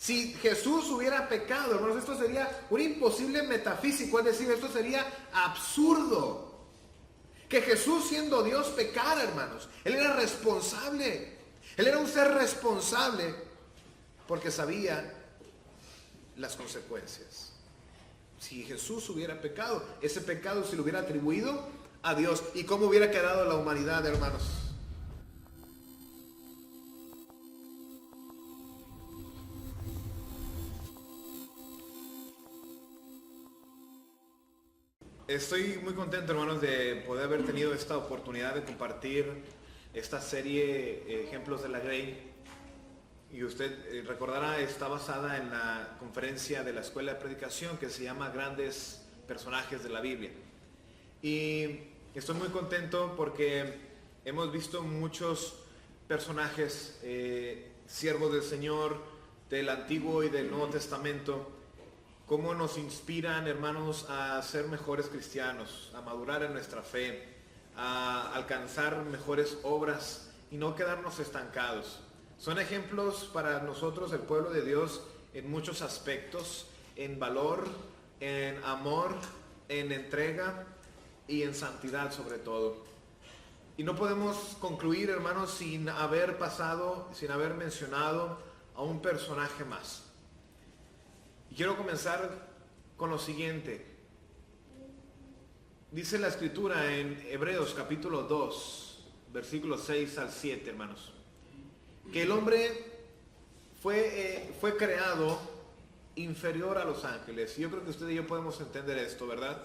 Si Jesús hubiera pecado, hermanos, esto sería un imposible metafísico, es decir, esto sería absurdo. Que Jesús, siendo Dios, pecara, hermanos. Él era responsable. Él era un ser responsable porque sabía las consecuencias. Si Jesús hubiera pecado, ese pecado se le hubiera atribuido a Dios. ¿Y cómo hubiera quedado la humanidad, hermanos? Estoy muy contento, hermanos, de poder haber tenido esta oportunidad de compartir esta serie Ejemplos de la Grey. Y usted recordará, está basada en la conferencia de la Escuela de Predicación que se llama Grandes Personajes de la Biblia. Y estoy muy contento porque hemos visto muchos personajes, siervos del Señor, del Antiguo y del Nuevo Testamento, cómo nos inspiran, hermanos, a ser mejores cristianos, a madurar en nuestra fe, a alcanzar mejores obras y no quedarnos estancados. Son ejemplos para nosotros, el pueblo de Dios, en muchos aspectos, en valor, en amor, en entrega y en santidad sobre todo. Y no podemos concluir, hermanos, sin haber pasado, sin haber mencionado a un personaje más. Y quiero comenzar con lo siguiente. Dice la Escritura en Hebreos capítulo 2, versículos 6 al 7, hermanos, que el hombre fue creado inferior a los ángeles. Yo creo que usted y yo podemos entender esto, ¿verdad?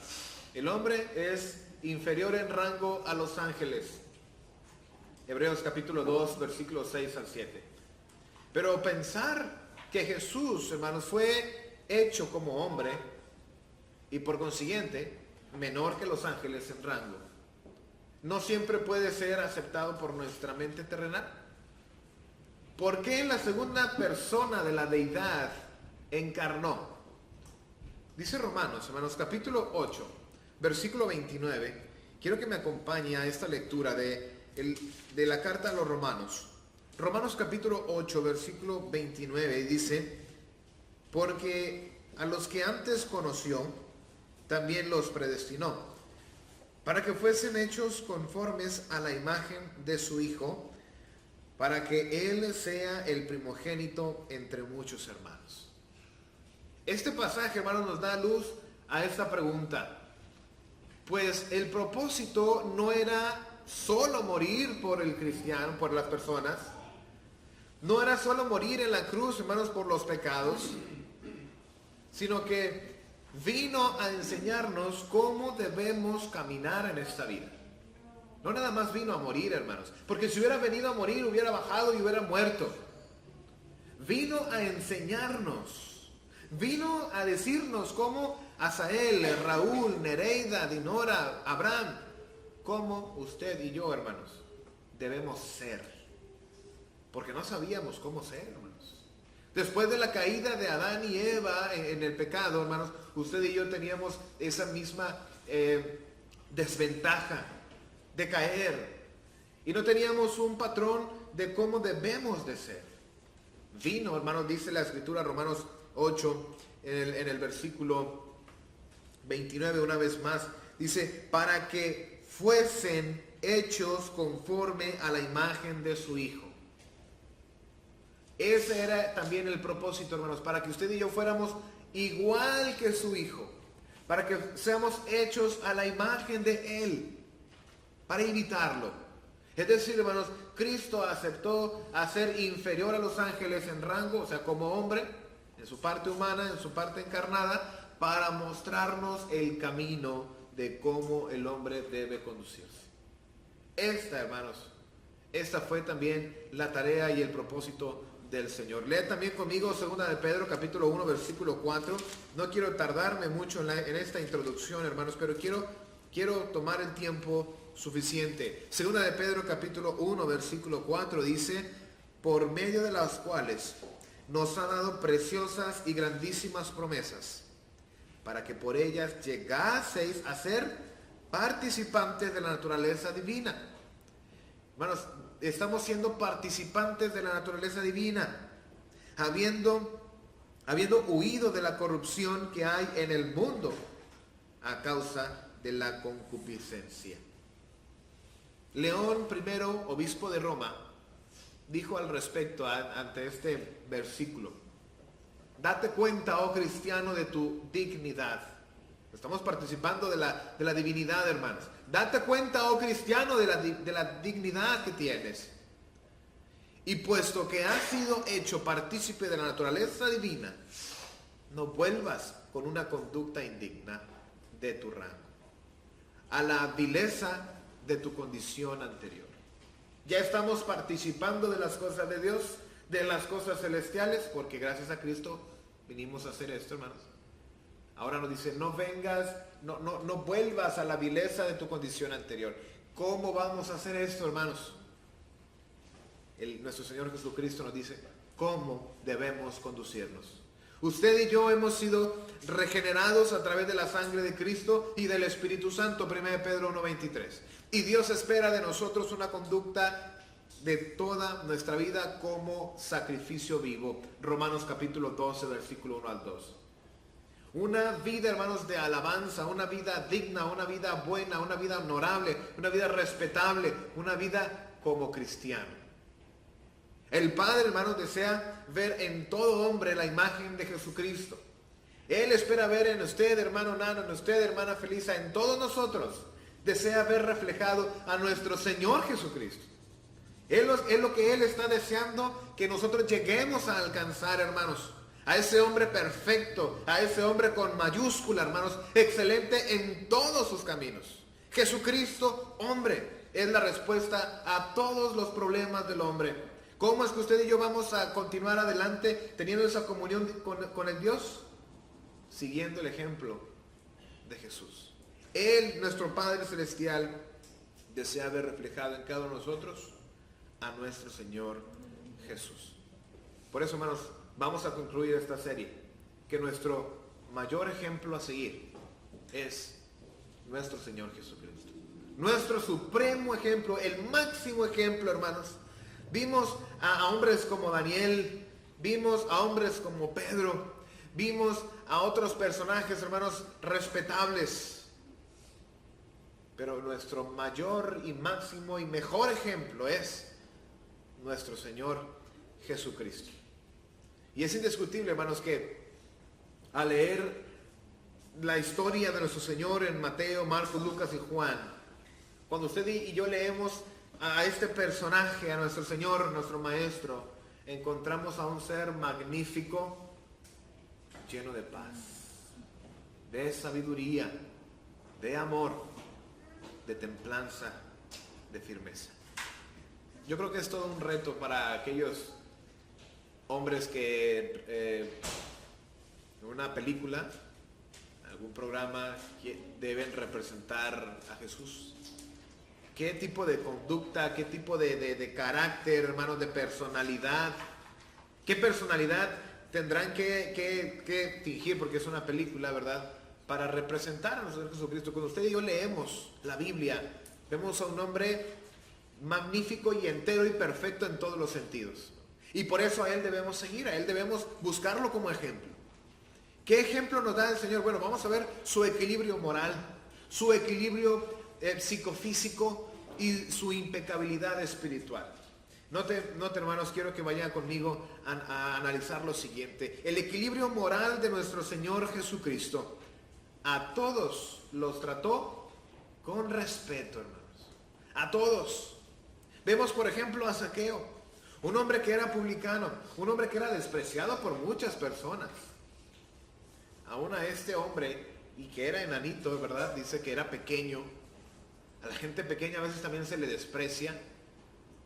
El hombre es inferior en rango a los ángeles. Hebreos capítulo 2, versículos 6 al 7. Pero pensar que Jesús, hermanos, fue hecho como hombre y por consiguiente menor que los ángeles en rango, no siempre puede ser aceptado por nuestra mente terrenal. ¿Por qué la segunda persona de la deidad encarnó? Dice Romanos, hermanos, capítulo 8, versículo 29. Quiero que me acompañe a esta lectura de la carta a los Romanos. Romanos capítulo 8, versículo 29, dice: porque a los que antes conoció, también los predestinó, para que fuesen hechos conformes a la imagen de su Hijo, para que Él sea el primogénito entre muchos hermanos. Este pasaje, hermanos, nos da luz a esta pregunta. Pues el propósito no era solo morir por el cristiano, por las personas. No era solo morir en la cruz, hermanos, por los pecados, sino que vino a enseñarnos cómo debemos caminar en esta vida. No nada más vino a morir, hermanos, porque si hubiera venido a morir, hubiera bajado y hubiera muerto. Vino a enseñarnos, vino a decirnos cómo Asael, Raúl, Nereida, Dinora, Abraham, cómo usted y yo, hermanos, debemos ser. Porque no sabíamos cómo ser, hermanos. Después de la caída de Adán y Eva en el pecado, hermanos, usted y yo teníamos esa misma desventaja de caer. Y no teníamos un patrón de cómo debemos de ser. Vino, hermanos, dice la Escritura, Romanos 8, en el versículo 29, una vez más, dice: para que fuesen hechos conforme a la imagen de su Hijo. Ese era también el propósito, hermanos, para que usted y yo fuéramos igual que su Hijo, para que seamos hechos a la imagen de Él, para imitarlo. Es decir, hermanos, Cristo aceptó a ser inferior a los ángeles en rango, o sea, como hombre, en su parte humana, en su parte encarnada, para mostrarnos el camino de cómo el hombre debe conducirse. Esta fue también la tarea y el propósito del Señor. Lea también conmigo 2 de Pedro capítulo 1 versículo 4. No quiero tardarme mucho en esta introducción, hermanos, pero quiero tomar el tiempo suficiente. 2 de Pedro capítulo 1 versículo 4 dice: por medio de las cuales nos ha dado preciosas y grandísimas promesas, para que por ellas llegaseis a ser participantes de la naturaleza divina. Hermanos, estamos siendo participantes de la naturaleza divina, habiendo habiendo huido de la corrupción que hay en el mundo a causa de la concupiscencia. León I, obispo de Roma, dijo al respecto ante este versículo: date cuenta, oh cristiano, de tu dignidad. Estamos participando de la divinidad, hermanos. Date cuenta, oh cristiano, de la dignidad que tienes. Y puesto que has sido hecho partícipe de la naturaleza divina, no vuelvas con una conducta indigna de tu rango, a la vileza de tu condición anterior. Ya estamos participando de las cosas de Dios, de las cosas celestiales, porque gracias a Cristo vinimos a hacer esto, hermanos. Ahora nos dice, no vengas, no vuelvas a la vileza de tu condición anterior. ¿Cómo vamos a hacer esto, hermanos? Nuestro Señor Jesucristo nos dice cómo debemos conducirnos. Usted y yo hemos sido regenerados a través de la sangre de Cristo y del Espíritu Santo, 1 Pedro 1:23. Y Dios espera de nosotros una conducta de toda nuestra vida como sacrificio vivo. Romanos capítulo 12, versículo 1 al 2. Una vida, hermanos, de alabanza, una vida digna, una vida buena, una vida honorable, una vida respetable, una vida como cristiano. El Padre, hermanos, desea ver en todo hombre la imagen de Jesucristo. Él espera ver en usted, hermano Nano, en usted, hermana Felisa, en todos nosotros. Desea ver reflejado a nuestro Señor Jesucristo. Es lo que Él está deseando que nosotros lleguemos a alcanzar, hermanos. A ese hombre perfecto, a ese hombre con mayúscula, hermanos, excelente en todos sus caminos. Jesucristo, hombre, es la respuesta a todos los problemas del hombre. ¿Cómo es que usted y yo vamos a continuar adelante teniendo esa comunión con el Dios? Siguiendo el ejemplo de Jesús. Él, nuestro Padre Celestial, desea ver reflejado en cada uno de nosotros a nuestro Señor Jesús. Por eso, hermanos, vamos a concluir esta serie, que nuestro mayor ejemplo a seguir es nuestro Señor Jesucristo. Nuestro supremo ejemplo, el máximo ejemplo, hermanos. Vimos a hombres como Daniel, vimos a hombres como Pedro, vimos a otros personajes, hermanos, respetables. Pero nuestro mayor y máximo y mejor ejemplo es nuestro Señor Jesucristo. Y es indiscutible, hermanos, que al leer la historia de nuestro Señor en Mateo, Marcos, Lucas y Juan, cuando usted y yo leemos a este personaje, a nuestro Señor, nuestro Maestro, encontramos a un ser magnífico, lleno de paz, de sabiduría, de amor, de templanza, de firmeza. Yo creo que es todo un reto para aquellos hombres que en una película, algún programa, deben representar a Jesús. ¿Qué tipo de conducta, qué tipo de carácter, hermanos, de personalidad? ¿Qué personalidad tendrán que fingir, porque es una película, ¿verdad?, para representar a nuestro Señor Jesucristo? Cuando usted y yo leemos la Biblia, vemos a un hombre magnífico y entero y perfecto en todos los sentidos. Y por eso a Él debemos seguir, a Él debemos buscarlo como ejemplo. ¿Qué ejemplo nos da el Señor? Bueno, vamos a ver su equilibrio moral, su equilibrio psicofísico y su impecabilidad espiritual. Note, hermanos, quiero que vayan conmigo a analizar lo siguiente. El equilibrio moral de nuestro Señor Jesucristo a todos los trató con respeto, hermanos. A todos. Vemos, por ejemplo, a Zaqueo, un hombre que era publicano, un hombre que era despreciado por muchas personas. Aún a este hombre, y que era enanito, ¿verdad? Dice que era pequeño. A la gente pequeña a veces también se le desprecia.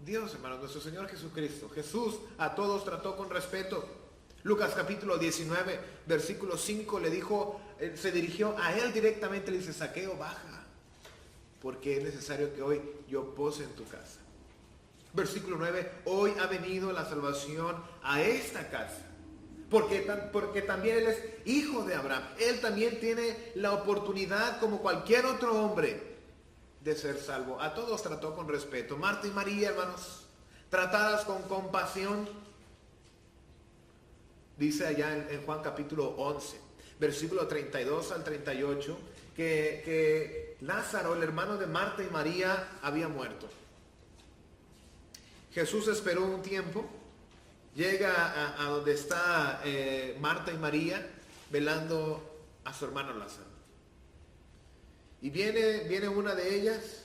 Dios, hermanos, nuestro Señor Jesucristo, Jesús, a todos trató con respeto. Lucas capítulo 19, versículo 5, le dijo, se dirigió a él directamente, le dice: Zaqueo, baja, porque es necesario que hoy yo pose en tu casa. Versículo 9, hoy ha venido la salvación a esta casa, porque también él es hijo de Abraham. Él también tiene la oportunidad, como cualquier otro hombre, de ser salvo. A todos trató con respeto. Marta y María, hermanos, tratadas con compasión. dice allá en Juan capítulo 11, versículo 32 al 38, que Lázaro, el hermano de Marta y María, había muerto. Jesús esperó un tiempo, llega a donde está Marta y María, velando a su hermano Lázaro. Y viene una de ellas,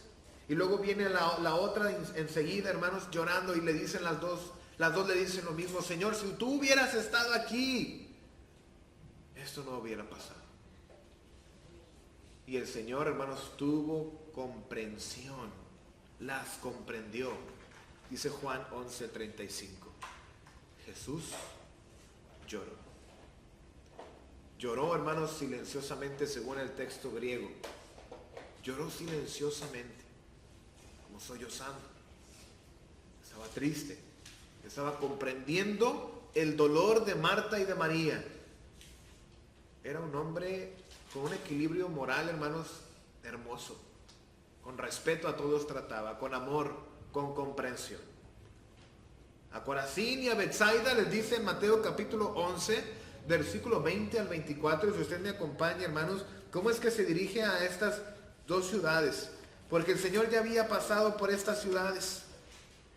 y luego viene la otra enseguida, hermanos, llorando, y le dicen las dos le dicen lo mismo: Señor, si tú hubieras estado aquí, esto no hubiera pasado. Y el Señor, hermanos, tuvo comprensión, las comprendió. Dice Juan 11:35, Jesús lloró. Lloró, hermanos, silenciosamente según el texto griego. Lloró silenciosamente, como sollozando. Estaba triste, estaba comprendiendo el dolor de Marta y de María. Era un hombre con un equilibrio moral, hermanos, hermoso. Con respeto a todos trataba, con amor, con comprensión. A Corazín y a Betsaida les dice en Mateo capítulo 11, versículo 20 al 24, y si usted me acompaña, hermanos, cómo es que se dirige a estas dos ciudades, porque el Señor ya había pasado por estas ciudades,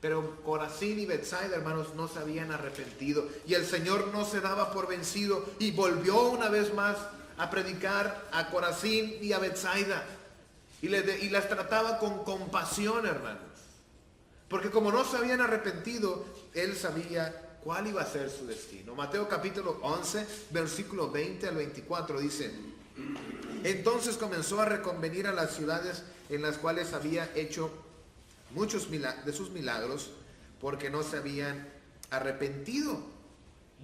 pero Corazín y Betsaida, hermanos, no se habían arrepentido, y el Señor no se daba por vencido, y volvió una vez más a predicar a Corazín y a Betsaida, y las trataba con compasión, hermanos, porque como no se habían arrepentido, Él sabía cuál iba a ser su destino. Mateo capítulo 11, versículo 20 al 24 dice: entonces comenzó a reconvenir a las ciudades en las cuales había hecho muchos de sus milagros, porque no se habían arrepentido.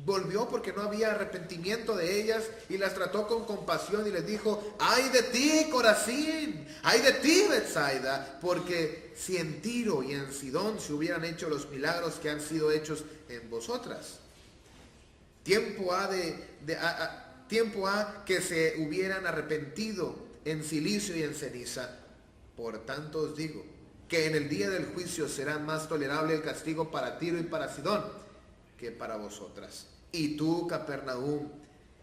Volvió porque no había arrepentimiento de ellas, y las trató con compasión y les dijo: ay de ti, Corazín, ay de ti, Betsaida, porque si en Tiro y en Sidón se hubieran hecho los milagros que han sido hechos en vosotras, tiempo ha que se hubieran arrepentido en cilicio y en ceniza. Por tanto os digo que en el día del juicio será más tolerable el castigo para Tiro y para Sidón que para vosotras. Y tú, Capernaum,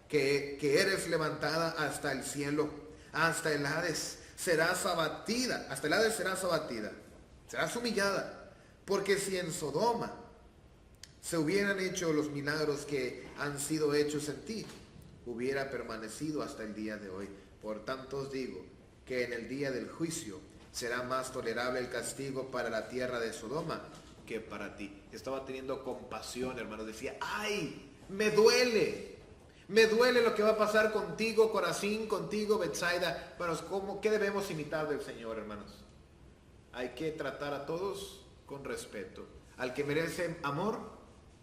que eres levantada hasta el cielo, hasta el Hades, serás abatida, hasta el Hades serás abatida, serás humillada, porque si en Sodoma se hubieran hecho los milagros que han sido hechos en ti, hubiera permanecido hasta el día de hoy. Por tanto os digo que en el día del juicio será más tolerable el castigo para la tierra de Sodoma que para ti. Estaba teniendo compasión, hermanos. Decía: ay, me duele lo que va a pasar contigo, Corazín, contigo, Betsaida. Pero ¿qué debemos imitar del Señor, hermanos? Hay que tratar a todos con respeto. Al que merece amor,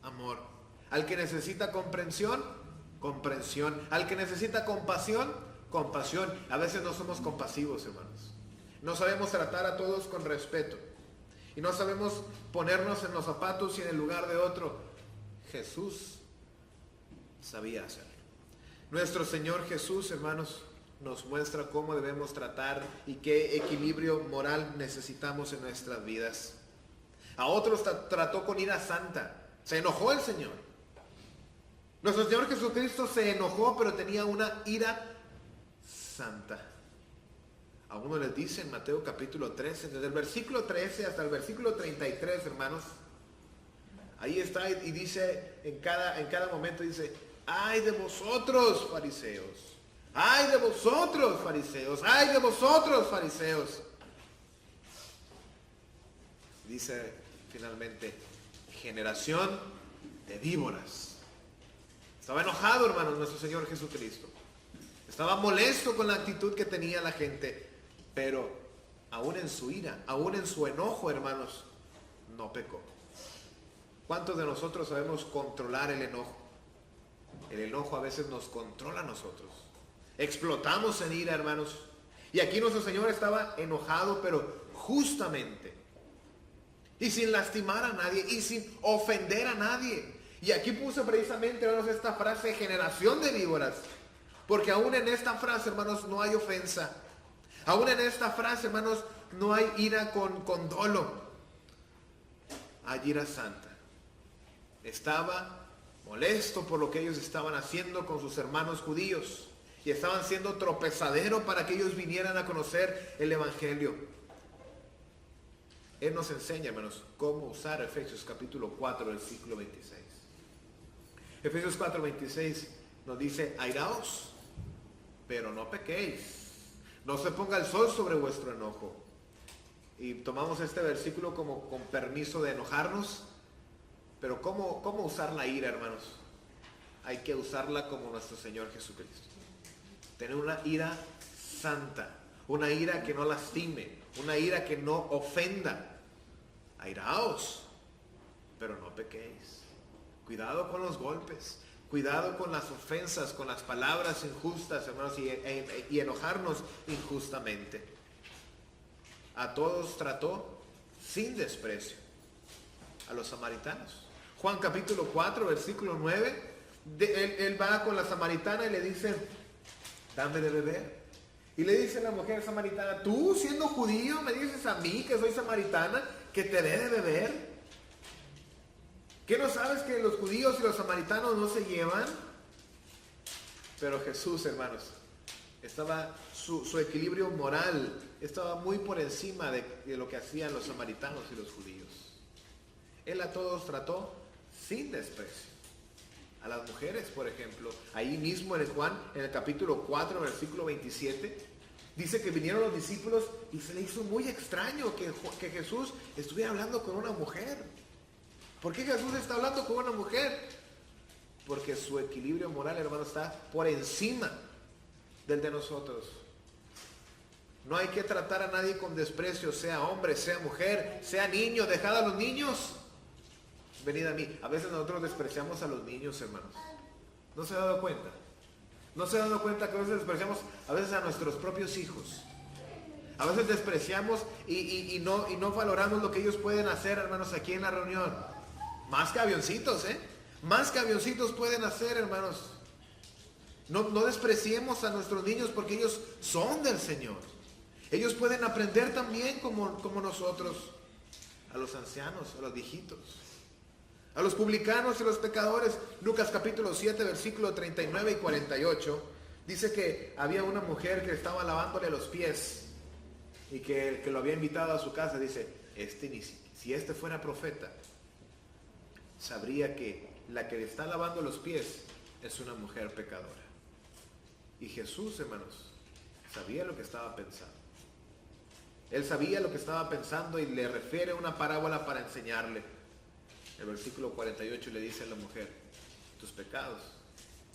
amor. Al que necesita comprensión, comprensión. Al que necesita compasión, compasión. A veces no somos compasivos, hermanos. No sabemos tratar a todos con respeto. Y no sabemos ponernos en los zapatos y en el lugar de otro. Jesús sabía hacerlo. Nuestro Señor Jesús, hermanos, nos muestra cómo debemos tratar y qué equilibrio moral necesitamos en nuestras vidas. A otros trató con ira santa. Se enojó el Señor. Nuestro Señor Jesucristo se enojó, pero tenía una ira santa. A uno les dice en Mateo capítulo 13, desde el versículo 13 hasta el versículo 33, hermanos. Ahí está y dice, en cada momento dice: ay de vosotros, fariseos. Ay de vosotros, fariseos. Ay de vosotros, fariseos. Dice finalmente: generación de víboras. Estaba enojado, hermanos, nuestro Señor Jesucristo. Estaba molesto con la actitud que tenía la gente. Pero aún en su ira, aún en su enojo, hermanos, no pecó. ¿Cuántos de nosotros sabemos controlar el enojo? El enojo a veces nos controla a nosotros. Explotamos en ira, hermanos. Y aquí nuestro Señor estaba enojado, pero justamente. Y sin lastimar a nadie, y sin ofender a nadie. Y aquí puse precisamente, hermanos, esta frase: generación de víboras. Porque aún en esta frase, hermanos, no hay ofensa. Aún en esta frase, hermanos, no hay ira con dolo. Hay ira santa. Estaba molesto por lo que ellos estaban haciendo con sus hermanos judíos y estaban siendo tropezadero para que ellos vinieran a conocer el Evangelio. Él nos enseña, hermanos, cómo usar Efesios capítulo 4, versículo 26. Efesios 4, 26 nos dice: airaos, pero no pequéis. No se ponga el sol sobre vuestro enojo. Y tomamos este versículo como con permiso de enojarnos. Pero ¿cómo usar la ira, hermanos? Hay que usarla como nuestro Señor Jesucristo. Tener una ira santa, una ira que no lastime, una ira que no ofenda. Airaos, pero no pequéis. Cuidado con los golpes, cuidado con las ofensas, con las palabras injustas, hermanos, y enojarnos injustamente. A todos trató sin desprecio. A los samaritanos. Juan capítulo 4, versículo 9, él va con la samaritana y le dice: dame de beber. Y le dice la mujer samaritana: tú, siendo judío, me dices a mí, que soy samaritana, que te dé de beber. ¿Qué no sabes que los judíos y los samaritanos no se llevan? Pero Jesús, hermanos, su equilibrio moral estaba muy por encima de lo que hacían los samaritanos y los judíos. Él a todos trató sin desprecio. A las mujeres, por ejemplo, ahí mismo en Juan, en el capítulo 4, versículo 27, dice que vinieron los discípulos y se le hizo muy extraño que Jesús estuviera hablando con una mujer. ¿Por qué Jesús está hablando con una mujer? Porque su equilibrio moral, hermano, está por encima del de nosotros. No hay que tratar a nadie con desprecio, sea hombre, sea mujer, sea niño. Dejad a los niños, venid a mí. A veces nosotros despreciamos a los niños, hermanos. ¿No se ha dado cuenta? ¿No se ha dado cuenta que a veces despreciamos a veces a nuestros propios hijos? A veces despreciamos y no valoramos lo que ellos pueden hacer, hermanos, aquí en la reunión. Más que avioncitos, Más que avioncitos pueden hacer, hermanos. No despreciemos a nuestros niños porque ellos son del Señor. Ellos pueden aprender también como nosotros. A los ancianos, a los viejitos, a los publicanos y los pecadores. Lucas capítulo 7, versículo 39 y 48. Dice que había una mujer que estaba lavándole los pies y que el que lo había invitado a su casa dice: si este fuera profeta, sabría que la que le está lavando los pies es una mujer pecadora. Y Jesús, hermanos, sabía lo que estaba pensando. Él sabía lo que estaba pensando y le refiere una parábola para enseñarle. El versículo 48 le dice a la mujer: tus pecados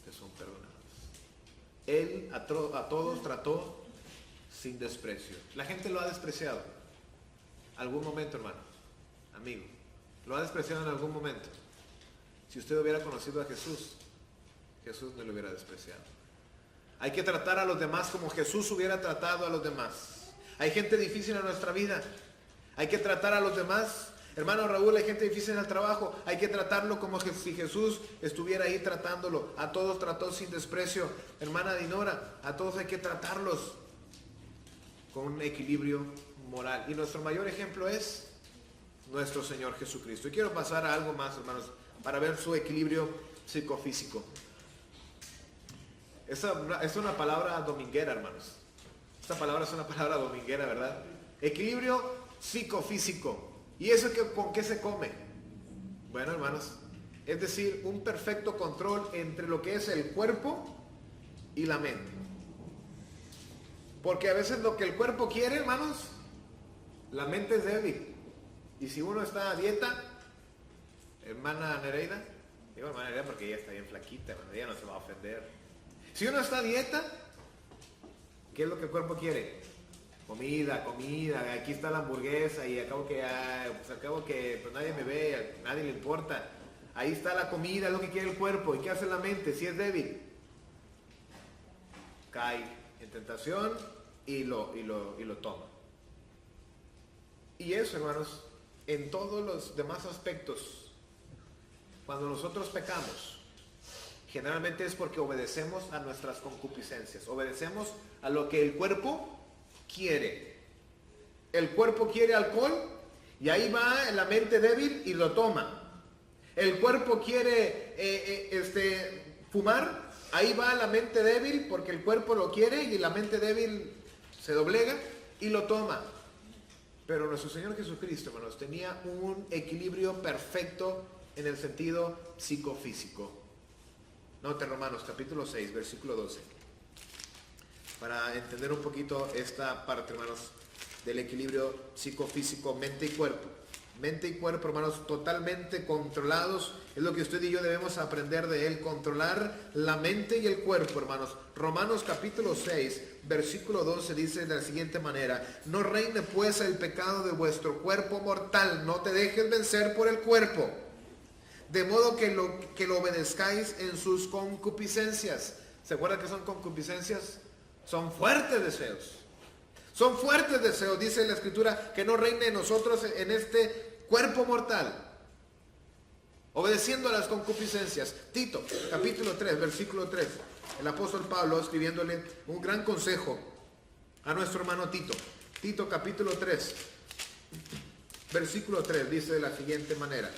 te son perdonados. Él a todos trató sin desprecio. La gente lo ha despreciado. Algún momento, hermano, amigo, lo ha despreciado en algún momento. Si usted hubiera conocido a Jesús, Jesús no lo hubiera despreciado. Hay que tratar a los demás como Jesús hubiera tratado a los demás. Hay gente difícil en nuestra vida. Hay que tratar a los demás. Hermano Raúl, hay gente difícil en el trabajo. Hay que tratarlo como si Jesús estuviera ahí tratándolo. A todos trató sin desprecio. Hermana Dinora, a todos hay que tratarlos con un equilibrio moral. Y nuestro mayor ejemplo es nuestro Señor Jesucristo. Y quiero pasar a algo más, hermanos, para ver su equilibrio psicofísico. Es una palabra dominguera, hermanos. Esta palabra es una palabra dominguera, ¿verdad? Equilibrio psicofísico. ¿Y eso con qué se come? Bueno, hermanos, es decir, un perfecto control entre lo que es el cuerpo y la mente. Porque a veces lo que el cuerpo quiere, hermanos, la mente es débil. Y si uno está a dieta, hermana Nereida, digo hermana Nereida porque ella está bien flaquita, hermano, ella no se va a ofender. Si uno está a dieta, ¿qué es lo que el cuerpo quiere? Comida, aquí está la hamburguesa y acabo que pues nadie me ve, nadie le importa. Ahí está la comida, es lo que quiere el cuerpo. ¿Y qué hace la mente? Si es débil, cae en tentación y lo toma. Y eso, hermanos, en todos los demás aspectos, cuando nosotros pecamos, generalmente es porque obedecemos a nuestras concupiscencias, obedecemos a lo que el cuerpo quiere. El cuerpo quiere alcohol y ahí va la mente débil y lo toma. El cuerpo quiere fumar, ahí va la mente débil porque el cuerpo lo quiere y la mente débil se doblega y lo toma. Pero nuestro Señor Jesucristo, hermanos, tenía un equilibrio perfecto en el sentido psicofísico. Note Romanos capítulo 6, versículo 12. Para entender un poquito esta parte, hermanos, del equilibrio psicofísico, mente y cuerpo. Mente y cuerpo, hermanos, totalmente controlados. Es lo que usted y yo debemos aprender de Él. Controlar la mente y el cuerpo, hermanos. Romanos capítulo 6, versículo 12 dice de la siguiente manera: no reine pues el pecado de vuestro cuerpo mortal. No te dejes vencer por el cuerpo. De modo que lo obedezcáis en sus concupiscencias. ¿Se acuerdan que son concupiscencias? Son fuertes deseos. Son fuertes deseos, dice la Escritura, que no reine en nosotros en este cuerpo mortal, obedeciendo a las concupiscencias. Tito, capítulo 3, versículo 3. El apóstol Pablo escribiéndole un gran consejo a nuestro hermano Tito. Tito, capítulo 3, versículo 3, dice de la siguiente manera: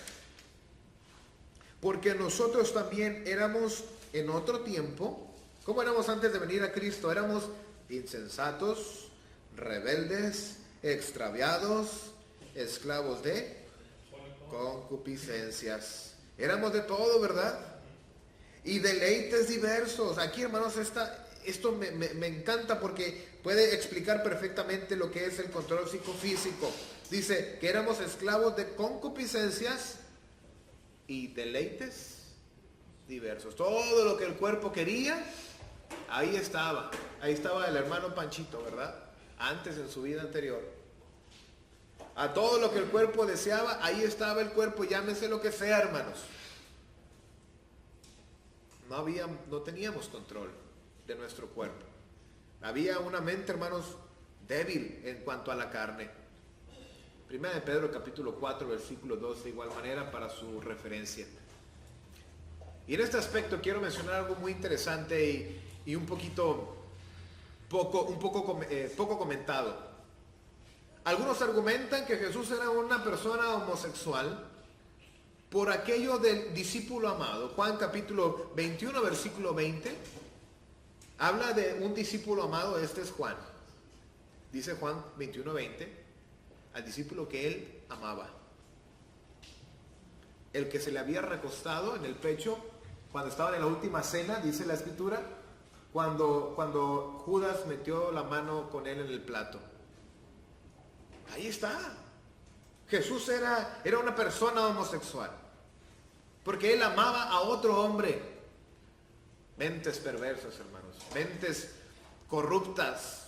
porque nosotros también éramos en otro tiempo, ¿cómo éramos antes de venir a Cristo? Éramos insensatos, rebeldes, extraviados, esclavos de concupiscencias. Éramos de todo, ¿verdad? Y deleites diversos. Aquí, hermanos, esto me encanta porque puede explicar perfectamente lo que es el control psicofísico. Dice que éramos esclavos de concupiscencias y deleites diversos. Todo lo que el cuerpo quería, ahí estaba. Ahí estaba el hermano Panchito, ¿verdad? Antes, en su vida anterior. A todo lo que el cuerpo deseaba, ahí estaba el cuerpo, llámese lo que sea, hermanos. No teníamos control de nuestro cuerpo. Había una mente, hermanos, débil en cuanto a la carne. Primera de Pedro capítulo 4, versículo 2, de igual manera para su referencia. Y en este aspecto quiero mencionar algo muy interesante y un poco comentado. Algunos argumentan que Jesús era una persona homosexual por aquello del discípulo amado. Juan capítulo 21, versículo 20, habla de un discípulo amado. Este es Juan. Dice Juan 21, 20, al discípulo que él amaba. El que se le había recostado en el pecho cuando estaban en la última cena, dice la Escritura, cuando Judas metió la mano con él en el plato. Ahí está. Jesús era una persona homosexual, porque él amaba a otro hombre. Mentes perversas, hermanos, mentes corruptas.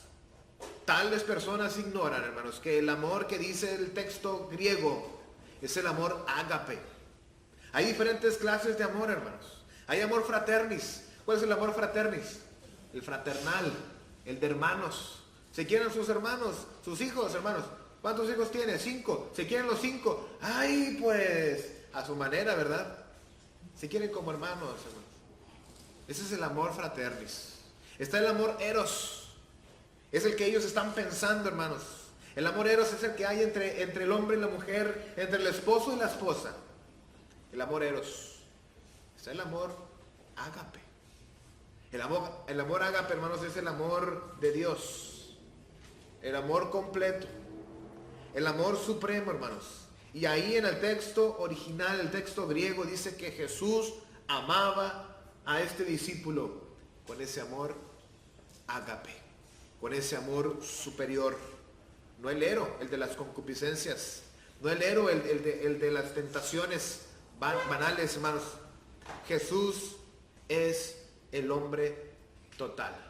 Tales personas ignoran, hermanos, que el amor que dice el texto griego es el amor ágape. Hay diferentes clases de amor, hermanos. Hay amor fraternis. ¿Cuál es el amor fraternis? El fraternal, el de hermanos. Se quieren sus hermanos, sus hijos, hermanos. ¿Cuántos hijos tiene? 5. Se quieren los 5. Ay, pues, a su manera, ¿verdad? Se quieren como hermanos, hermanos. Ese es el amor fraternis. Está el amor eros. Es el que ellos están pensando, hermanos. El amor eros es el que hay entre el hombre y la mujer, entre el esposo y la esposa. El amor eros. Está el amor ágape. El amor ágape, hermanos, es el amor de Dios. El amor completo. El amor supremo, hermanos. Y ahí en el texto original, el texto griego, dice que Jesús amaba a este discípulo con ese amor ágape, con ese amor superior. No el ero, el de las concupiscencias. No el ero, el de las tentaciones banales, hermanos. Jesús es el hombre total.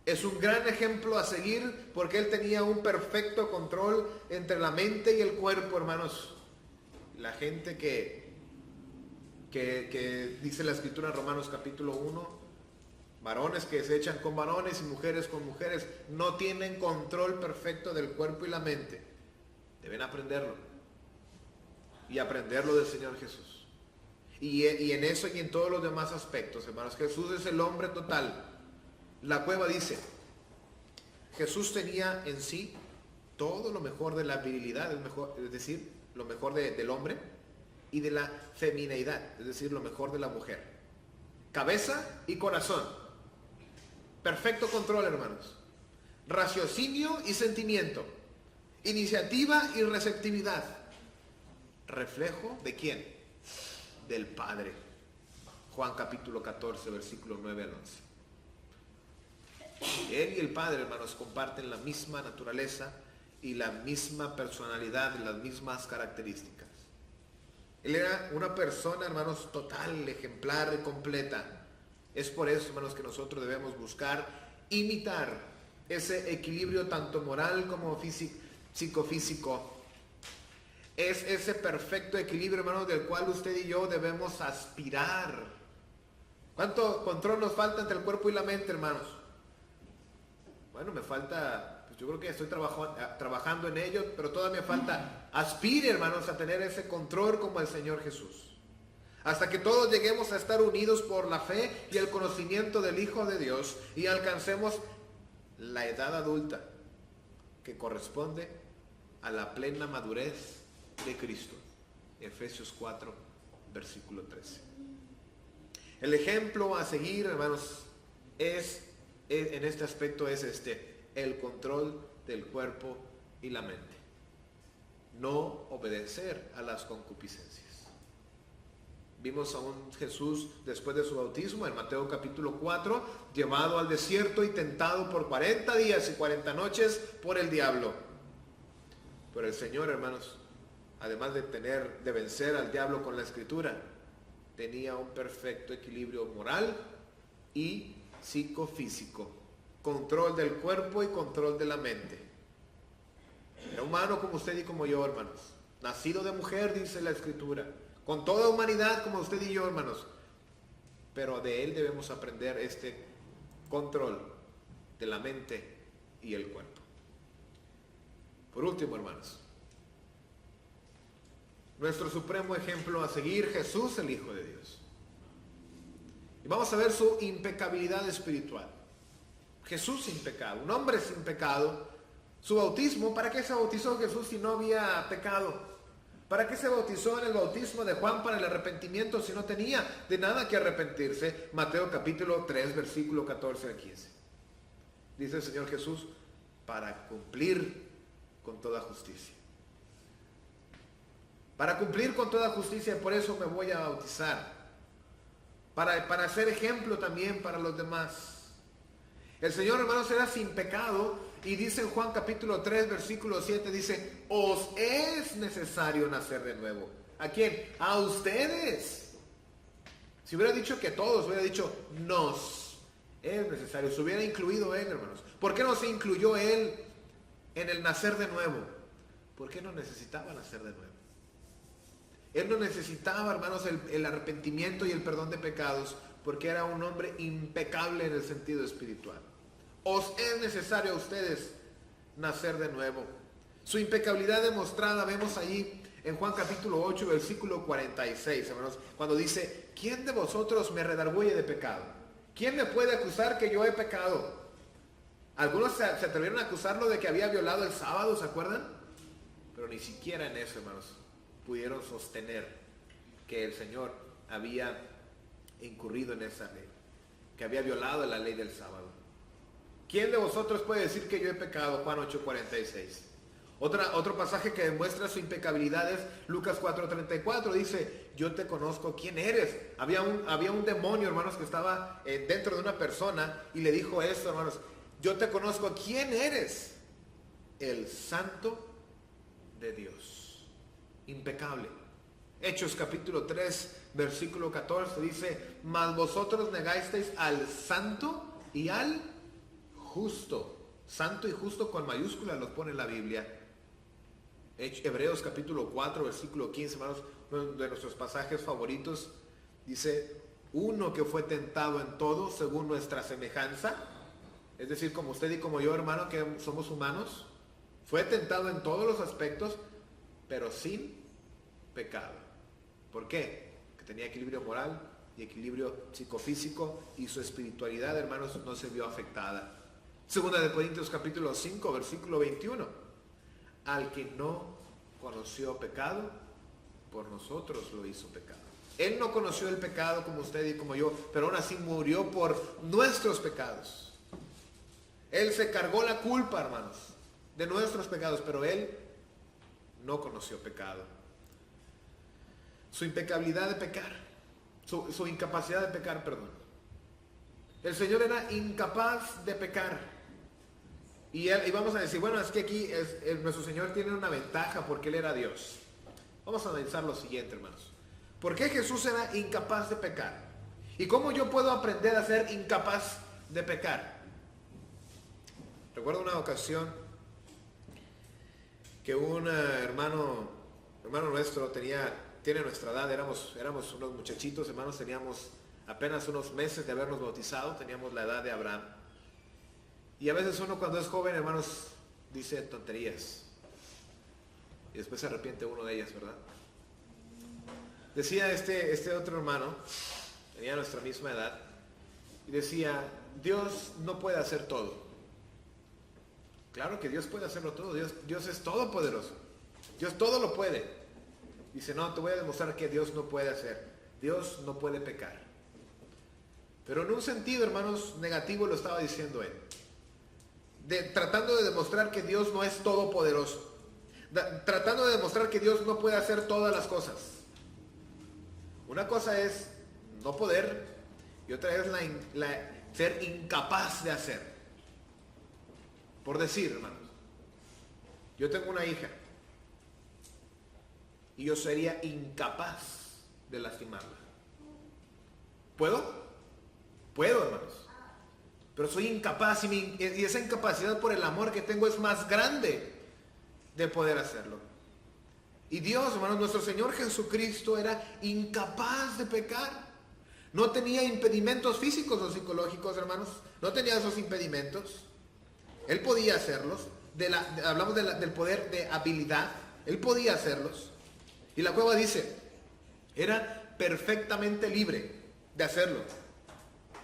Es un gran ejemplo a seguir porque él tenía un perfecto control entre la mente y el cuerpo, hermanos. La gente que dice la Escritura en Romanos capítulo 1, varones que se echan con varones y mujeres con mujeres, no tienen control perfecto del cuerpo y la mente. Deben aprenderlo. Y aprenderlo del Señor Jesús. Y en eso y en todos los demás aspectos, hermanos, Jesús es el hombre total. La Cueva dice, Jesús tenía en sí todo lo mejor de la virilidad, es decir, lo mejor del hombre, y de la femineidad, es decir, lo mejor de la mujer. Cabeza y corazón. Perfecto control, hermanos. Raciocinio y sentimiento. Iniciativa y receptividad. ¿Reflejo de quién? Del Padre. Juan capítulo 14, versículo 9 al 11. Él y el Padre, hermanos, comparten la misma naturaleza y la misma personalidad y las mismas características. Él era una persona, hermanos, total, ejemplar y completa. Es por eso, hermanos, que nosotros debemos buscar imitar ese equilibrio tanto moral como psicofísico. Es ese perfecto equilibrio, hermanos, del cual usted y yo debemos aspirar. ¿Cuánto control nos falta entre el cuerpo y la mente, hermanos? Bueno, me falta, pues yo creo que estoy trabajando en ello, pero todavía me falta. Aspire, hermanos, a tener ese control como el Señor Jesús. Hasta que todos lleguemos a estar unidos por la fe y el conocimiento del Hijo de Dios y alcancemos la edad adulta que corresponde a la plena madurez de Cristo. Efesios 4, versículo 13. El ejemplo a seguir, hermanos, en este aspecto es el control del cuerpo y la mente. No obedecer a las concupiscencias. Vimos a un Jesús después de su bautismo en Mateo capítulo 4, llevado al desierto y tentado por 40 días y 40 noches por el diablo. Pero el Señor, hermanos, además de vencer al diablo con la Escritura, tenía un perfecto equilibrio moral y psicofísico, control del cuerpo y control de la mente. Era humano como usted y como yo, hermanos, nacido de mujer, dice la Escritura, con toda humanidad como usted y yo, hermanos, pero de él debemos aprender este control de la mente y el cuerpo. Por último, hermanos, nuestro supremo ejemplo a seguir, Jesús, el Hijo de Dios. Y vamos a ver su impecabilidad espiritual. Jesús sin pecado, un hombre sin pecado. Su bautismo, ¿para qué se bautizó Jesús si no había pecado? ¿Para qué se bautizó en el bautismo de Juan para el arrepentimiento si no tenía de nada que arrepentirse? Mateo capítulo 3, versículo 14 al 15. Dice el Señor Jesús, para cumplir con toda justicia. Para cumplir con toda justicia, por eso me voy a bautizar. Para ser ejemplo también para los demás. El Señor, hermanos, era sin pecado. Y dice en Juan capítulo 3, versículo 7, dice, os es necesario nacer de nuevo. ¿A quién? A ustedes. Si hubiera dicho que todos, hubiera dicho, nos es necesario. Se hubiera incluido él, hermanos. ¿Por qué no se incluyó él en el nacer de nuevo? Porque no necesitaba nacer de nuevo. Él no necesitaba, hermanos, el arrepentimiento y el perdón de pecados, porque era un hombre impecable en el sentido espiritual. Os es necesario a ustedes nacer de nuevo. Su impecabilidad demostrada vemos allí en Juan capítulo 8, versículo 46, hermanos, cuando dice, ¿quién de vosotros me redarguye de pecado? ¿Quién me puede acusar que yo he pecado? Algunos se atrevieron a acusarlo de que había violado el sábado, ¿se acuerdan? Pero ni siquiera en eso, hermanos, pudieron sostener que el Señor había incurrido en esa ley, que había violado la ley del sábado. ¿Quién de vosotros puede decir que yo he pecado? Juan 8:46. Otro pasaje que demuestra su impecabilidad es Lucas 4:34. Dice, yo te conozco, ¿quién eres? Había un demonio, hermanos, que estaba dentro de una persona y le dijo esto, hermanos, yo te conozco, ¿quién eres? El Santo de Dios. Impecable. Hechos capítulo 3, versículo 14 dice, mas vosotros negasteis al Santo y al justo. Santo y justo con mayúsculas los pone la Biblia. Hebreos capítulo 4, versículo 15, hermanos, uno de nuestros pasajes favoritos, dice, uno que fue tentado en todo según nuestra semejanza, es decir, como usted y como yo, hermano, que somos humanos, fue tentado en todos los aspectos, pero sin pecado. ¿Por qué? Que tenía equilibrio moral y equilibrio psicofísico y su espiritualidad, hermanos, no se vio afectada. Segunda de Corintios capítulo 5, versículo 21. Al que no conoció pecado, por nosotros lo hizo pecado. Él no conoció el pecado como usted y como yo, pero aún así murió por nuestros pecados. Él se cargó la culpa, hermanos, de nuestros pecados, pero Él no conoció pecado. Su impecabilidad de pecar, su incapacidad de pecar, perdón. El Señor era incapaz de pecar. Y vamos a decir, bueno, es que aquí nuestro Señor tiene una ventaja porque Él era Dios. Vamos a analizar lo siguiente, hermanos. ¿Por qué Jesús era incapaz de pecar? ¿Y cómo yo puedo aprender a ser incapaz de pecar? Recuerdo una ocasión que un hermano nuestro tiene nuestra edad, éramos unos muchachitos, hermanos, teníamos apenas unos meses de habernos bautizado, teníamos la edad de Abraham. Y a veces uno cuando es joven, hermanos, dice tonterías. Y después se arrepiente uno de ellas, ¿verdad? Decía este otro hermano, tenía nuestra misma edad, y decía, Dios no puede hacer todo. Claro que Dios puede hacerlo todo, Dios es todopoderoso, Dios todo lo puede. Dice, no, te voy a demostrar que Dios no puede hacer, Dios no puede pecar. Pero en un sentido, hermanos, negativo lo estaba diciendo él. Tratando de demostrar que Dios no es todopoderoso. Tratando de demostrar que Dios no puede hacer todas las cosas. Una cosa es no poder y otra es ser incapaz de hacer. Por decir, hermanos, yo tengo una hija y yo sería incapaz de lastimarla. ¿Puedo? Puedo, hermanos. Pero soy incapaz y esa incapacidad por el amor que tengo es más grande de poder hacerlo. Y Dios, hermanos, nuestro Señor Jesucristo era incapaz de pecar. No tenía impedimentos físicos o psicológicos, hermanos. No tenía esos impedimentos. Él podía hacerlos. Hablamos del poder de habilidad. Él podía hacerlos. Y la cueva dice, era perfectamente libre de hacerlo.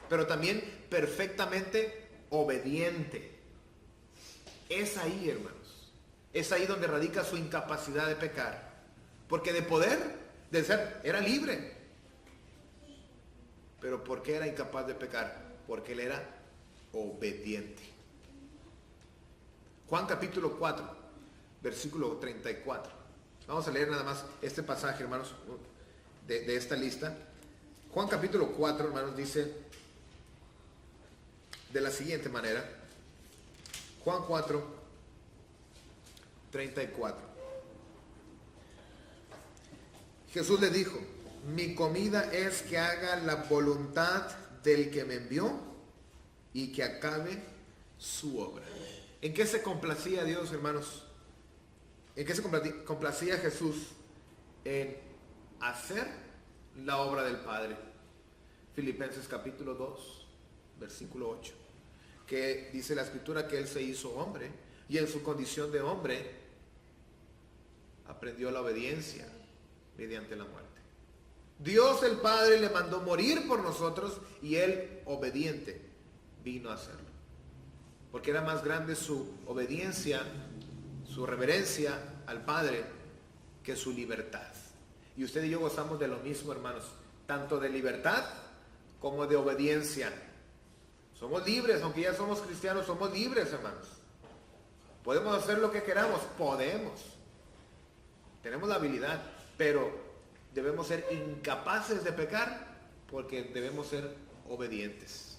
Pero también perfectamente obediente. Es ahí, hermanos. Es ahí donde radica su incapacidad de pecar. Porque de poder, de ser, era libre. Pero ¿por qué era incapaz de pecar? Porque él era obediente. Juan capítulo 4, versículo 34. Vamos a leer nada más este pasaje, hermanos, de esta lista. Juan capítulo 4, hermanos, dice de la siguiente manera. Juan 4, 34. Jesús le dijo, mi comida es que haga la voluntad del que me envió y que acabe su obra. ¿En qué se complacía Dios, hermanos? ¿En qué se complacía Jesús? En hacer la obra del Padre. Filipenses capítulo 2, versículo 8. Que dice la Escritura que Él se hizo hombre y en su condición de hombre aprendió la obediencia mediante la muerte. Dios el Padre le mandó morir por nosotros y Él, obediente, vino a hacerlo. Porque era más grande su obediencia, su reverencia al Padre que su libertad. Y usted y yo gozamos de lo mismo, hermanos, tanto de libertad como de obediencia. Somos libres, aunque ya somos cristianos, somos libres, hermanos. Podemos hacer lo que queramos, podemos. Tenemos la habilidad, pero debemos ser incapaces de pecar porque debemos ser obedientes.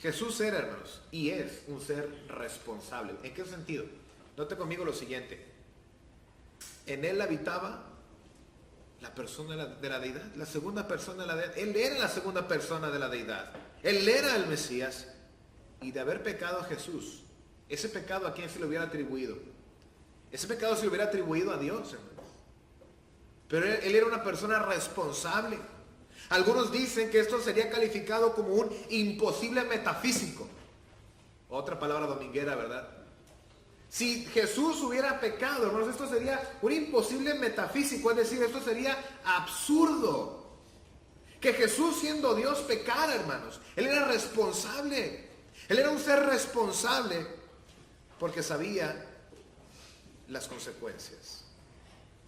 Jesús era, hermanos, y es un ser responsable. ¿En qué sentido? Note conmigo lo siguiente. En Él habitaba la persona de la deidad, la segunda persona de la deidad. Él era la segunda persona de la deidad. Él era el Mesías. Y de haber pecado Jesús, ese pecado a quién se le hubiera atribuido. Ese pecado se le hubiera atribuido a Dios, hermanos. Pero él era una persona responsable. Algunos dicen que esto sería calificado como un imposible metafísico. Otra palabra dominguera, ¿verdad? Si Jesús hubiera pecado, hermanos, esto sería un imposible metafísico. Es decir, esto sería absurdo. Que Jesús, siendo Dios, pecara, hermanos. Él era responsable. Él era un ser responsable porque sabía las consecuencias.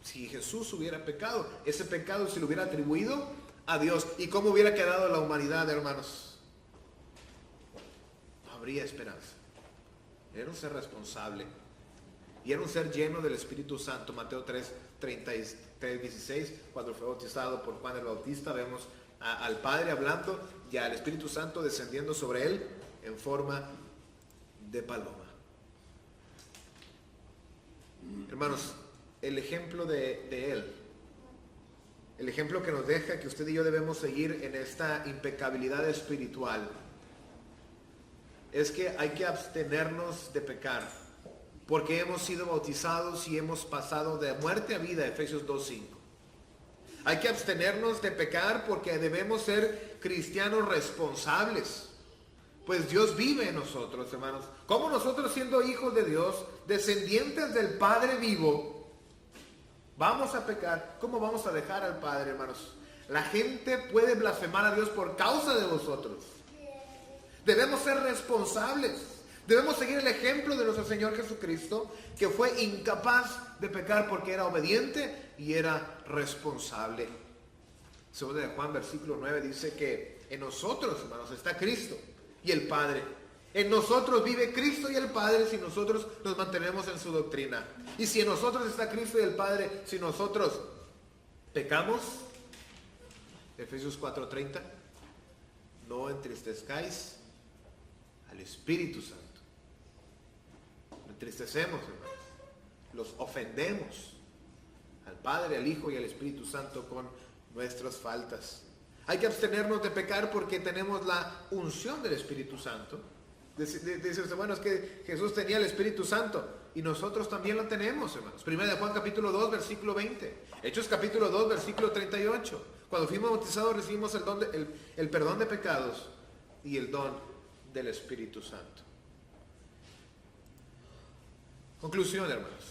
si Jesús hubiera pecado, ese pecado se lo hubiera atribuido a Dios. ¿Y cómo hubiera quedado la humanidad, hermanos? No habría esperanza. Era un ser responsable. Y era un ser lleno del Espíritu Santo. Mateo 3:16, cuando fue bautizado por Juan el Bautista, vemos al Padre hablando y al Espíritu Santo descendiendo sobre él en forma de paloma. Hermanos, el ejemplo de él, el ejemplo que nos deja que usted y yo debemos seguir en esta impecabilidad espiritual, es que hay que abstenernos de pecar, porque hemos sido bautizados y hemos pasado de muerte a vida, Efesios 2:5. Hay que abstenernos de pecar porque debemos ser cristianos responsables, pues Dios vive en nosotros, hermanos. ¿Cómo nosotros, siendo hijos de Dios, descendientes del Padre vivo, vamos a pecar? ¿Cómo vamos a dejar al Padre, hermanos? La gente puede blasfemar a Dios por causa de vosotros. Debemos ser responsables. Debemos seguir el ejemplo de nuestro Señor Jesucristo, que fue incapaz de pecar porque era obediente y era responsable. Según de Juan, versículo 9, dice que en nosotros, hermanos, está Cristo y el Padre. En nosotros vive Cristo y el Padre si nosotros nos mantenemos en su doctrina. Y si en nosotros está Cristo y el Padre, si nosotros pecamos, Efesios 4:30, no entristezcáis al Espíritu Santo. Lo entristecemos, hermanos. Los ofendemos al Padre, al Hijo y al Espíritu Santo con nuestras faltas. Hay que abstenernos de pecar porque tenemos la unción del Espíritu Santo. Dice usted, bueno, es que Jesús tenía el Espíritu Santo y nosotros también lo tenemos, hermanos. Primera de Juan capítulo 2, versículo 20. Hechos capítulo 2, versículo 38. Cuando fuimos bautizados recibimos el perdón de pecados y el don del Espíritu Santo. Conclusión, hermanos,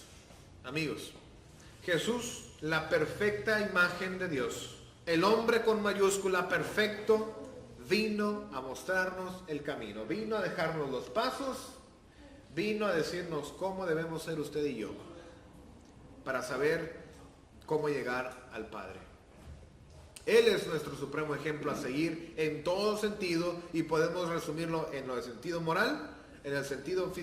amigos. Jesús, la perfecta imagen de Dios, el hombre con mayúscula, perfecto, vino a mostrarnos el camino, vino a dejarnos los pasos, vino a decirnos cómo debemos ser usted y yo para saber cómo llegar al Padre. Él es nuestro supremo ejemplo a seguir en todo sentido, y podemos resumirlo en el sentido moral, en el sentido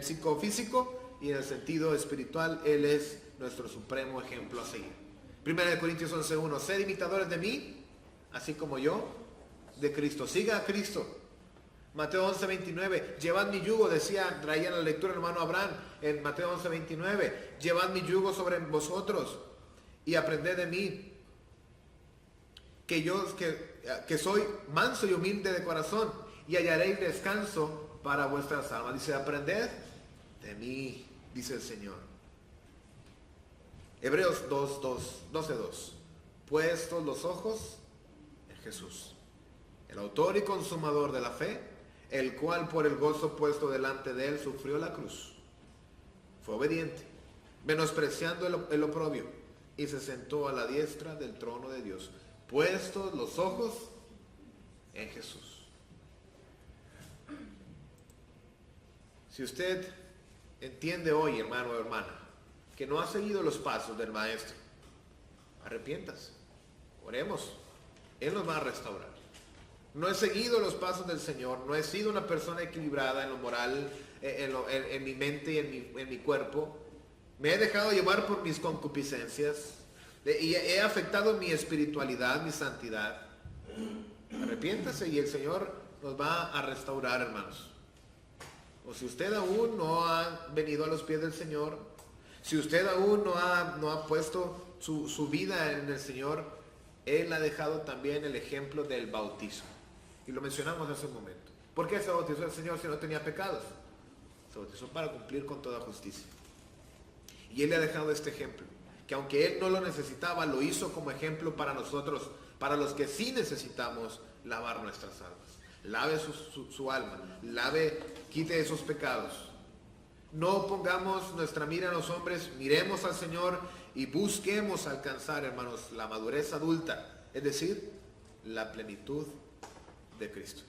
psicofísico y en el sentido espiritual. Él es nuestro supremo ejemplo a seguir. 1 Corintios 11:1, sed imitadores de mí, así como yo de Cristo. Siga a Cristo. Mateo 11:29, llevad mi yugo, traía la lectura el hermano Abraham en Mateo 11:29, llevad mi yugo sobre vosotros y aprended de mí, que soy manso y humilde de corazón, y hallaréis descanso para vuestras almas. Dice, aprended de mí, dice el Señor. Hebreos 12:2, puestos los ojos en Jesús, el autor y consumador de la fe, el cual por el gozo puesto delante de él sufrió la cruz, fue obediente, menospreciando el oprobio, y se sentó a la diestra del trono de Dios. Puestos los ojos en Jesús. Si usted entiende hoy, hermano o hermana, que no ha seguido los pasos del Maestro, arrepiéntase, oremos, Él nos va a restaurar. No he seguido los pasos del Señor, no he sido una persona equilibrada en lo moral, en mi mente y en mi cuerpo. Me he dejado llevar por mis concupiscencias y he afectado mi espiritualidad, mi santidad. Arrepiéntase y el Señor nos va a restaurar, hermanos. O si usted aún no ha venido a los pies del Señor, si usted aún no ha puesto su vida en el Señor, Él ha dejado también el ejemplo del bautizo. Y lo mencionamos hace un momento. ¿Por qué se bautizó el Señor si no tenía pecados? Se bautizó para cumplir con toda justicia. Y Él le ha dejado este ejemplo, que aunque Él no lo necesitaba, lo hizo como ejemplo para nosotros, para los que sí necesitamos lavar nuestras almas. Lave su alma, quite esos pecados. No pongamos nuestra mira en los hombres, miremos al Señor y busquemos alcanzar, hermanos, la madurez adulta, es decir, la plenitud de Cristo.